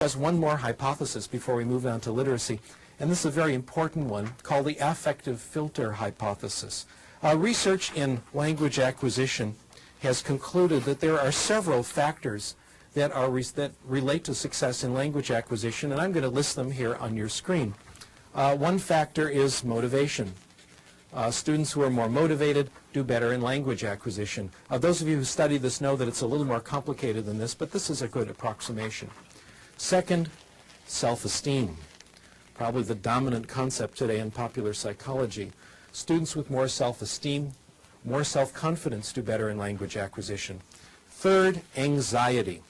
Has one more hypothesis before we move on to literacy, and this is a very important one called the affective filter hypothesis. Research in language acquisition has concluded that there are several factors that relate to success in language acquisition, and I'm going to list them here on your screen. One factor is motivation. Students who are more motivated do better in language acquisition. Those of you who study this know that it's a little more complicated than this, but this is a good approximation. Second, self-esteem. Probably the dominant concept today in popular psychology. Students with more self-esteem, more self-confidence do better in language acquisition. Third, anxiety.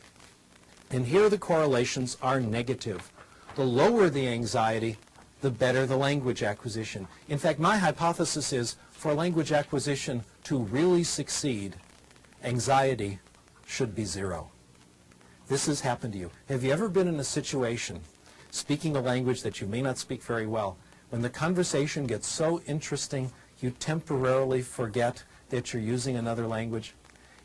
And here the correlations are negative. The lower the anxiety, the better the language acquisition. In fact, my hypothesis is for language acquisition to really succeed, anxiety should be zero. This has happened to you. Have you ever been in a situation, speaking a language that you may not speak very well, when the conversation gets so interesting, you temporarily forget that you're using another language?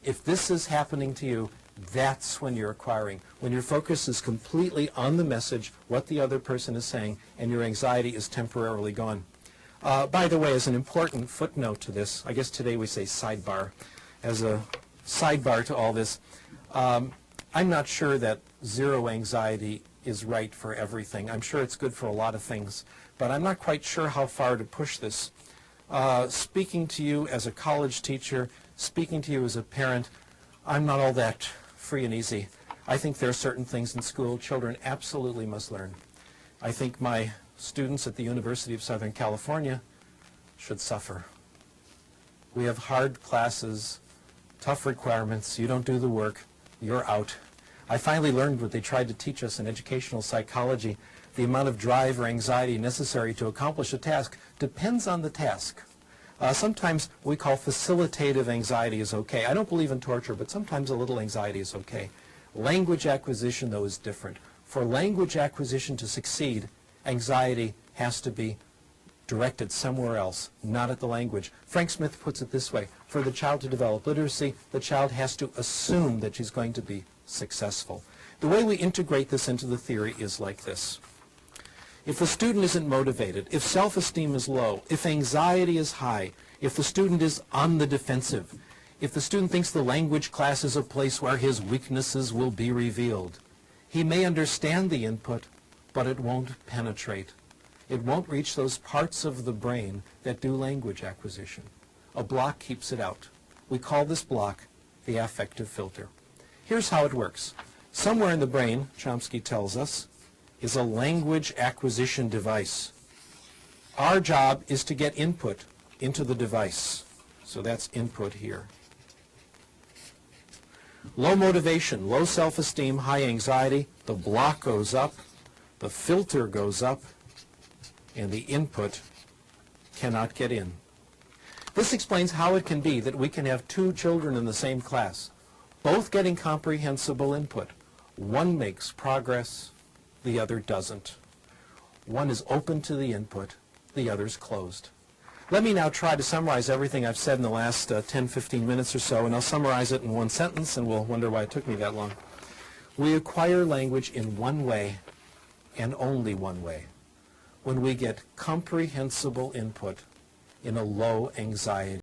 If this is happening to you, that's when you're acquiring. When your focus is completely on the message, what the other person is saying, and your anxiety is temporarily gone. By the way, as an important footnote to this, I guess today we say sidebar, as a sidebar to all this, I'm not sure that zero anxiety is right for everything. I'm sure it's good for a lot of things, but I'm not quite sure how far to push this. Speaking to you as a college teacher, speaking to you as a parent, I'm not all that free and easy. I think there are certain things in school children absolutely must learn. I think my students at the University of Southern California should suffer. We have hard classes, tough requirements. You don't do the work, you're out. I finally learned what they tried to teach us in educational psychology. The amount of drive or anxiety necessary to accomplish a task depends on the task. Sometimes we call facilitative anxiety is okay. I don't believe in torture, but sometimes a little anxiety is okay. Language acquisition, though, is different. For language acquisition to succeed, anxiety has to be directed somewhere else, not at the language. Frank Smith puts it this way: for the child to develop literacy, the child has to assume that she's going to be successful. The way we integrate this into the theory is like this. If the student isn't motivated, if self-esteem is low, if anxiety is high, if the student is on the defensive, if the student thinks the language class is a place where his weaknesses will be revealed, he may understand the input, but it won't penetrate. It won't reach those parts of the brain that do language acquisition. A block keeps it out. We call this block the affective filter. Here's how it works. Somewhere in the brain, Chomsky tells us, is a language acquisition device. Our job is to get input into the device. So that's input here. Low motivation, low self-esteem, high anxiety, the block goes up, the filter goes up, and the input cannot get in. This explains how it can be that we can have two children in the same class, both getting comprehensible input. One makes progress, the other doesn't. One is open to the input, the other's closed. Let me now try to summarize everything I've said in the last 10-15 minutes or so, and I'll summarize it in one sentence, and we'll wonder why it took me that long. We acquire language in one way, and only one way, when we get comprehensible input in a low anxiety